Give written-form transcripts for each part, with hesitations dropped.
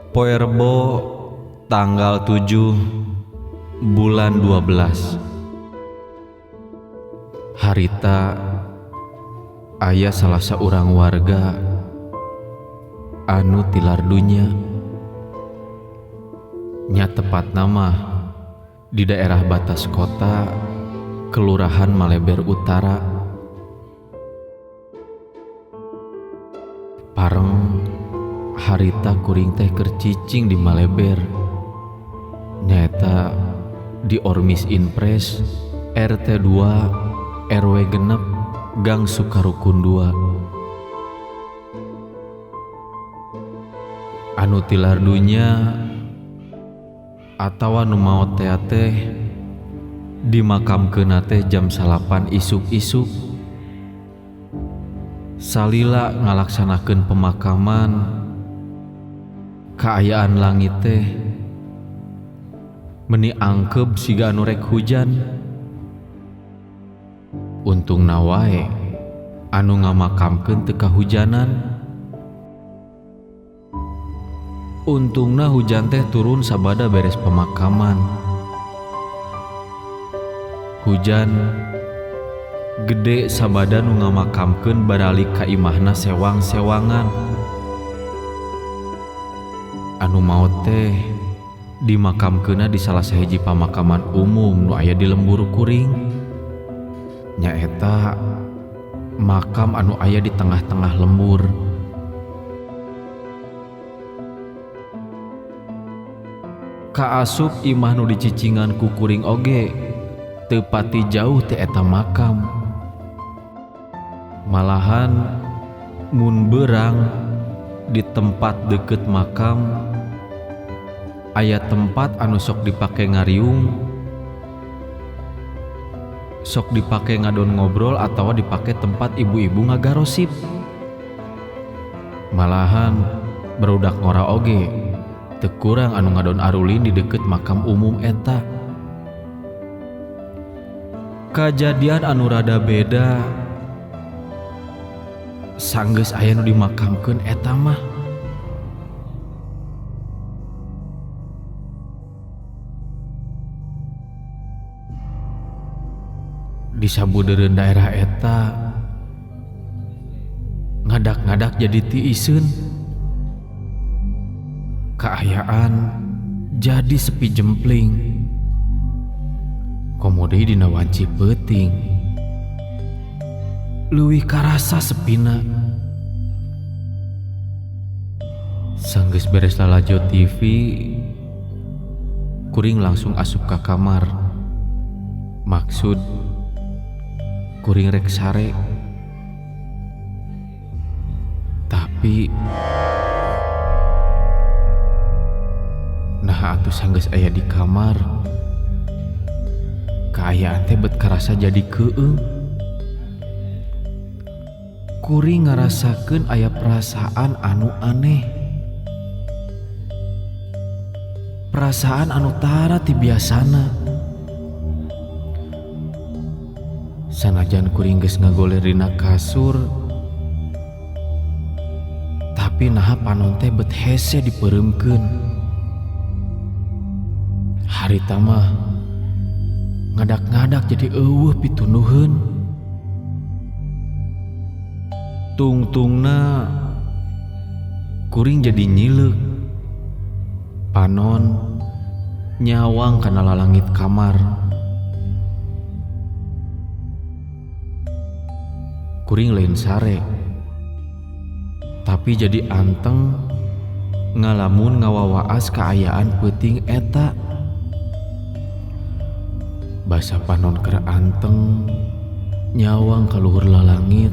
Poe Rebo tanggal 7 bulan 12. Harita aya salah seorang warga anu tilar dunya. Nya tepat nama di daerah batas kota Kelurahan Maleber Utara. Pareng harita kuring teh kercicing di Maleber, nyata di Ormis Inpres RT 2 RW genep Gang Sukarukun 2. Anu tilar dunya atawa nu maot teh dimakamkeun teh jam 8 isuk-isuk. Salila ngalaksanakeun pemakaman, kaayaan langit teh meuni angkeb siga anu rek hujan. Untungna wae anu ngamakamkeun teu kahujanan. Untungna hujan teh turun sabada beres pemakaman. Hujan gede sabada nu ngamakamkeun baralik ka imahna sewang-sewangan. Anu maot teh dimakamkeunna di salah sahiji pamakaman umum nu aya di Lemburu Kuring. Nyaeta makam anu aya di tengah-tengah lembur. Kaasup imah nu dicicingan ku kuring oge teu pati jauh ti eta makam. Malahan mun beurang di tempat deket makam aya tempat anu sok dipake ngariung, sok dipake ngadon ngobrol atawa dipake tempat ibu-ibu ngagarosip. Malahan barudak ngora oge teu kurang anu ngadon arulin di deket makam umum eta. Kajadian anu rada beda sanggeus aya nu dimakamkeun eta mah. Di sabudeureun daerah eta ngadak-ngadak jadi tiiseun. Kaayaan jadi sepi jempling. Komode dina wanci peuting leuwih karasa sepina. Sanggeus beres lalajo TV, kuring langsung asup ka kamar. Maksud kuring rek sare. Tapi nah atuh sanggeus aya di kamar, kaayaan teh bet karasa jadi keueung. Kuring ngarasakeun aya perasaan anu aneh. Perasaan anu tara ti biasana. Sanajan kuring geus ngagoler dina kasur, tapi naha panon teh bet hese dipeureumkeun. Harita mah ngadak-ngadak jadi eueuh pitunuheun. Tungtungna kuring jadi nyileuk. Panon nyawang kana lalangit kamar. Kuring lain sare, tapi jadi anteng ngalamun ngawawaas kaayaan peuting eta. Basa panon keur anteng nyawang ka luhur lalangit.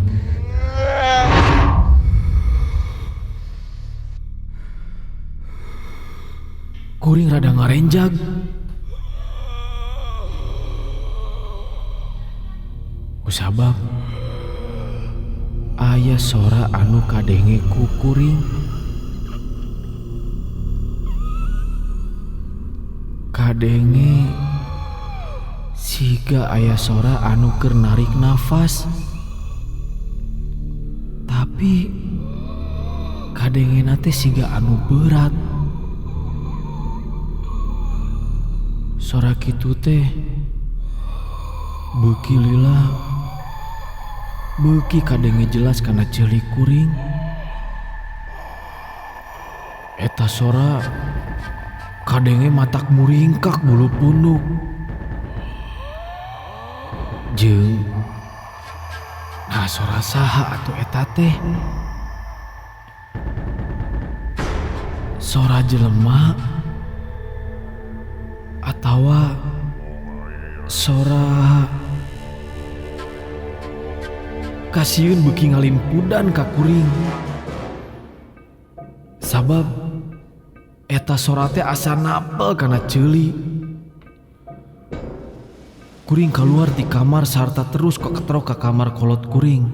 Kuring rada ngarenjag. Kusabab aya sora anu kadenge ku kuring. Kadenge siga aya sora anu keur narik nafas. Tapi kadengena teh siga anu berat. Sora kitu teh beuki lila beuki kadenge jelas kana celik kuring. Eta sora kadenge matak muringkak bulu punduk. Jeung nah sora saha atuh eta teh? Sora jelema atawa sora kasieun beuki ngalimpudan ka kuring. Sabab eta sora teh asa napel kana ceuli. Kuring keluar di kamar sarta terus kok ketrok ke kamar kolot kuring.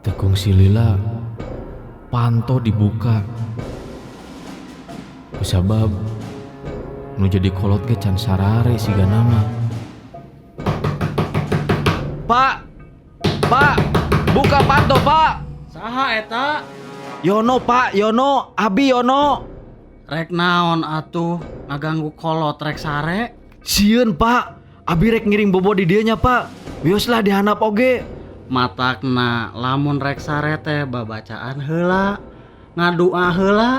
Tekung si lila panto dibuka. Kusabab nu jadi kolot ke can sarare siga nama. Pak, buka panto pak. Saha eta? Yono pak, Yono, Abi Yono. Rek naon atuh ngaganggu kolot rek sare? Sieun pak, Abi rek ngiring bobo di dieunya pak. Bioslah dihanap oge. Matakna lamun rek sare teh babacaan heula, ngadua heula.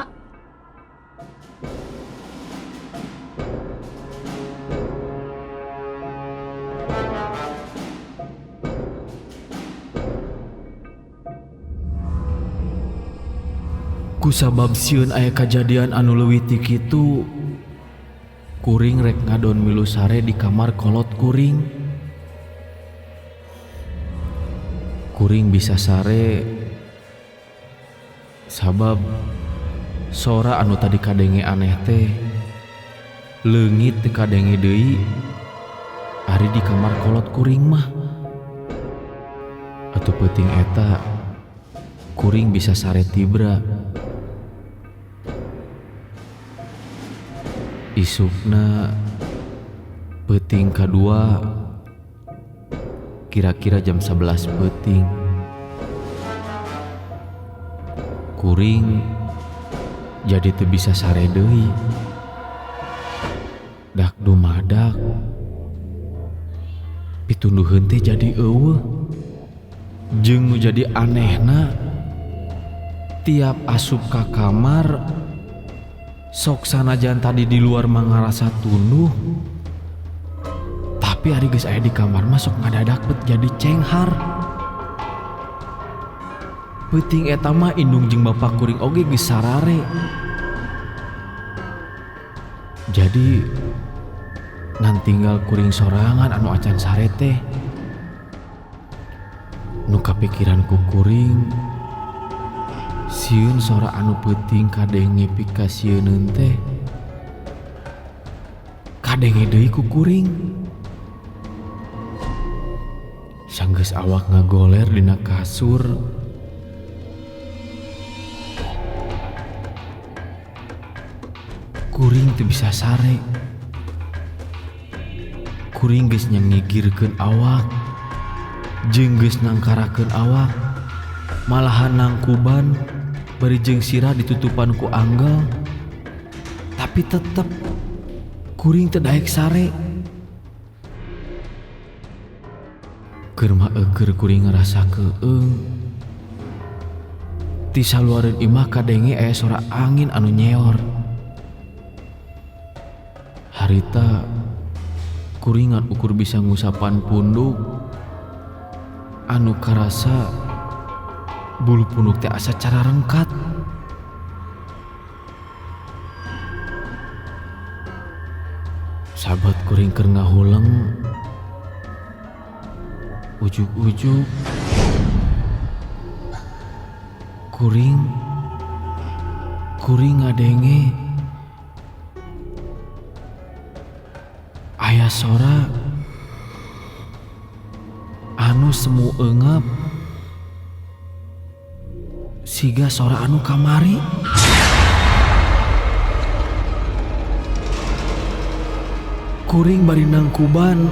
Kusabab sieun aya kajadian anu leuwih ti kitu, kuring rek ngadon milu sare di kamar kolot kuring. Kuring bisa sare sabab sora anu tadi kadenge aneh teh leungit teu kadenge deui ari di kamar kolot kuring mah. Atuh peuting eta kuring bisa sare tibra. Isukna peuting kadua kira-kira jam 11 peuting. Kuring jadi teu bisa sare deui. Dak dumadak pitunduheun teh jadi eueuh. Jeung nu jadi anehna tiap asup ka kamar sok sanajan tadi di luar mah ngarasa tunduh, tapi ari geus aya di kamar mah sok ngadadak bet jadi cenghar. Peuting eta mah indung jeung bapak kuring oge geus sarare. Jadi ngan tinggal kuring sorangan anu acan sare teh. Nu kapikiran ku kuring sieun sora anu peuting kadenge pika sieunneun teh kadenge deui ku kuring. Sanggeus awak ngagoler dina kasur, kuring teu bisa sare. Kuring geus nyangigirkeun awak jeung geus nangkarakeun awak, malahan nangkuban bari jeung sirah ditutupan ku anggal, tapi tetep kuring teu daek sare. Keur mah eukeur kuring ngerasa keung. Ti saluareun imah kadenge aya sora angin anu nyeor. Harita kuring ngan ukur bisa ngusapan punduk anu karasa bulu punduk teh asa cara rengkat. Sahabat kuring keur ngahuleng, ujug-ujug kuring ngadenge aya sora anu semu eungap siga sora anu kamari. Kuring bari nangkuban,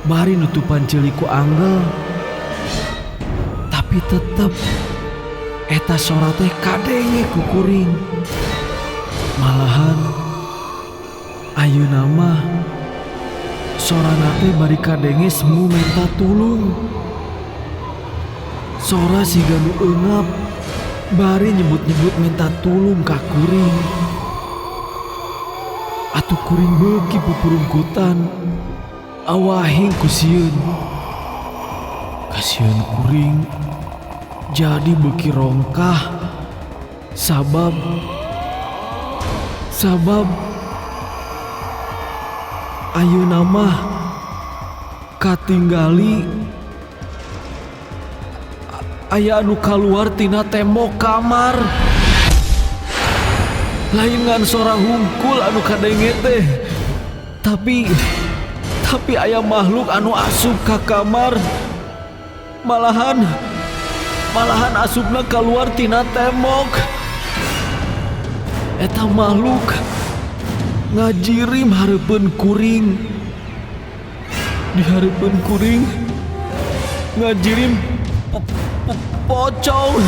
bari nutupan ceuli ku anggel, tapi tetep eta sora teh kadenge ku kuring. Malahan Ayeuna mah sorana teh bari kadenge semu minta tulung. Sora siga nu eungap bari nyebut-nyebut minta tulung ka kuring. Atuh kuring beuki pupurungkutan awahing ku sieun. Kasieun kuring jadi beuki rongkah sabab ayeuna mah katinggali aya anu kaluar tina tembok kamar. Lain ngan sora hungkul anu kadenge teh, tapi aya makhluk anu asup ka kamar. Malahan asupna keluar tina tembok. Eta makhluk ngajirim hareupeun kuring. Di hareupeun kuring ngajirim pocong.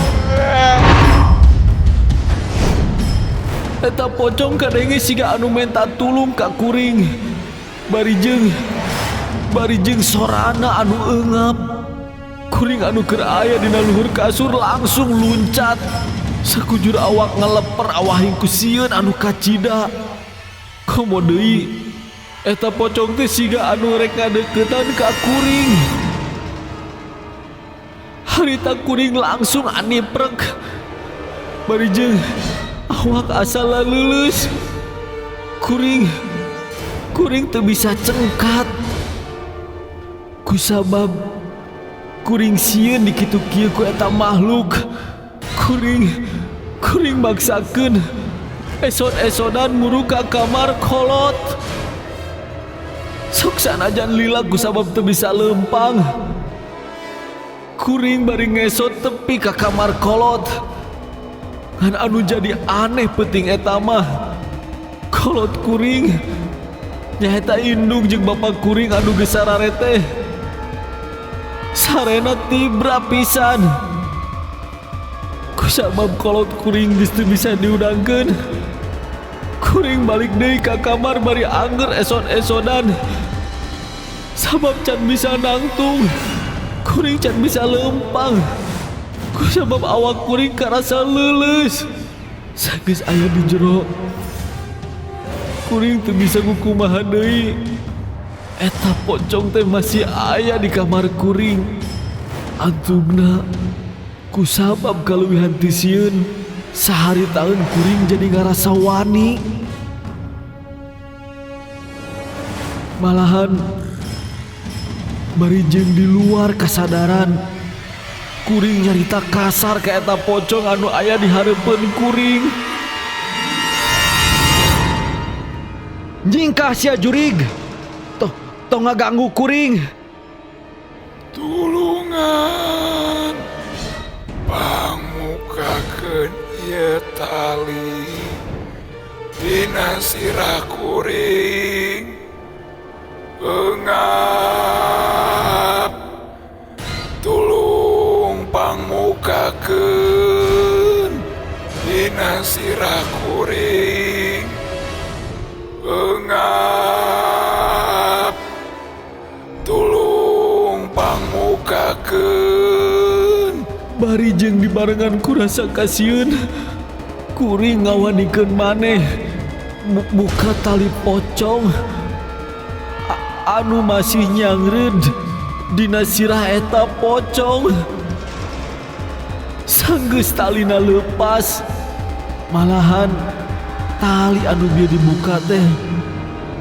Eta pocong kadenge siga anu menta tulung ka kuring. Barijeng sorana anu eungap. Kuring anu keur aya dina luhur kasur langsung luncat. Sakujur awak ngaleper awahing ku sieun anu kacida. Komo deui eta pocong teh siga anu rek ngadeuketan ka kuring. Harita kuring langsung aniprek. Barijeng awak asa laleuleus. Kuring teu bisa cengkat. Kusabab kuring sieun di kitu kieu ku eta makhluk. Kuring maksakeun esod-esodan muru ka kamar kolot. Sok sanajan lila kusabab teu bisa leumpang. Kuring bari ngesot tepi ka kamar kolot. Ngan anu jadi aneh penting eta mah kolot kuring nyaeta indung jeung bapak kuring anu geus sararete. Sarena tibra pisan. Kusabab kolot kuring geus teu bisa diudangkeun. Kuring balik deui ka kamar bari anger esod-esodan. Sabab can bisa nangtung. Kuring can bisa leumpang. Kusabab awak kuring karasa leuleus. Sageus aya di jero. Kuring teu bisa kukumaha deui. Eta pocong teh masih aya di kamar kuring. Antugna kusabab kaluwihan ti sieun sahari taun kuring jadi ngarasa wani. Malahan barijeng di luar kasadaran kuring nyarita kasar ka eta pocong anu aya di hareupeun kuring. Nyingkah sia jurig. Tong ngaganggu kuring. Tulungan pamukakeun ieu tali dina sirah kuring. Eungap tulung pamukakeun dina sirah kuring. Eungap tulung pamukakeun. Barijeng dibarengan ku rasa kasieun kuring ngawanikeun maneh buka tali pocong anu masih nyangreud dina sirah eta pocong. Sanggeus talina leupas, malahan tali anu bieu dibuka teh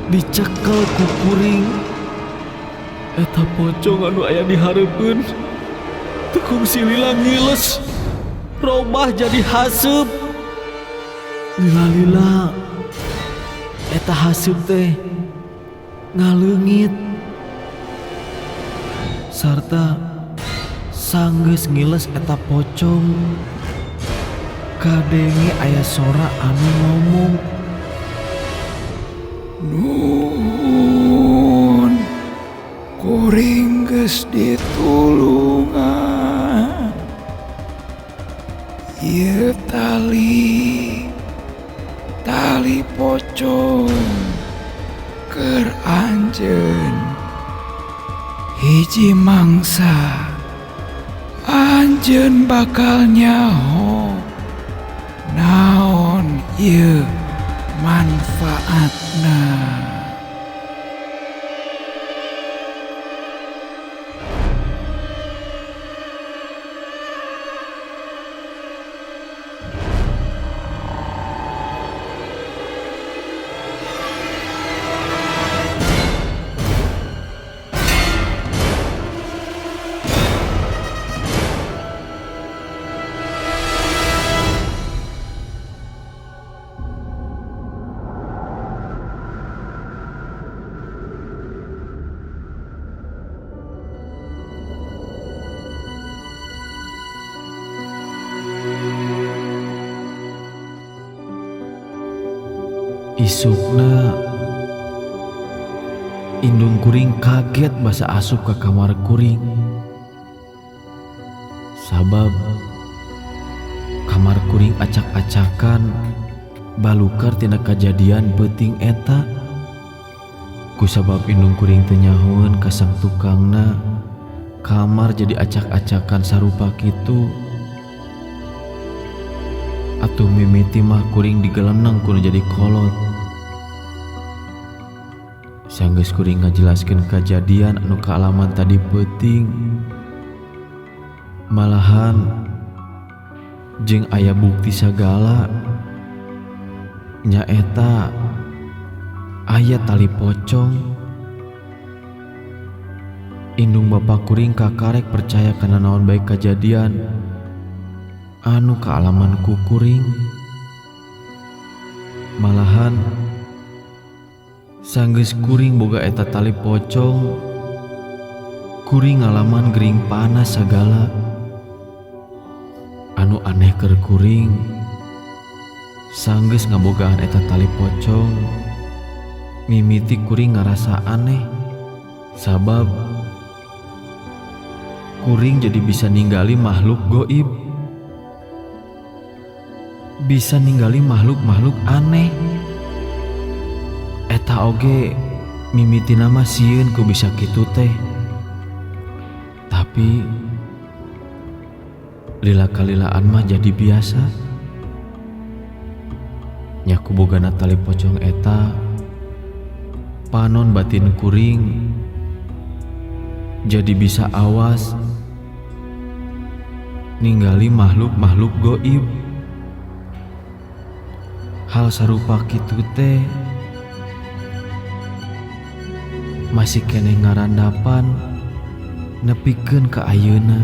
dicekel ku kuring. Eta pocong anu aya di hareupeun tekung silila ngiles robah jadi haseup. Lila-lila eta haseup teh ngaleungit sarta sanggeus ngiles eta pocong kadenge aya sora anu ngomong, Nuhun kuring geus ditulungan. Ieu tali pocong anjeun. Hiji mangsa anjeun bakal nyaho naon ieu manfaatna. Isukna indung kuring kaget basa asup ke kamar kuring. Sabab kamar kuring acak-acakan balukar tina kajadian penting eta. Kusabab indung kuring teu nyahoeun ka sang tukangna kamar jadi acak-acakan sarupa kitu. Atuh mimiti mah kuring digeleneng kudu jadi kolot. Sanggeus kuring ngajelaskeun kajadian anu kaalaman tadi peuting, malahan jeung aya bukti sagala. Nyaeta aya tali pocong. Indung bapa kuring kakarek percaya kana naon bae kajadian anu kaalaman ku kuring. Malahan sanggeus kuring boga eta tali pocong, kuring ngalaman gering panas sagala. Anu aneh keur kuring, sanggeus ngabogaan eta tali pocong, mimiti kuring ngarasa aneh. Sabab kuring jadi bisa ninggali makhluk goib, bisa ninggali makhluk-makhluk aneh. Eta oge mimitina mah sieun ku bisa kitu teh. Tapi lila-kalilaan mah jadi biasa. Nya kubogana tali pocong eta panon batin kuring jadi bisa awas ninggali makhluk-makhluk goib. Hal sarupa kitu teh masih keneh ngarandapan nepikeun ka ayeuna.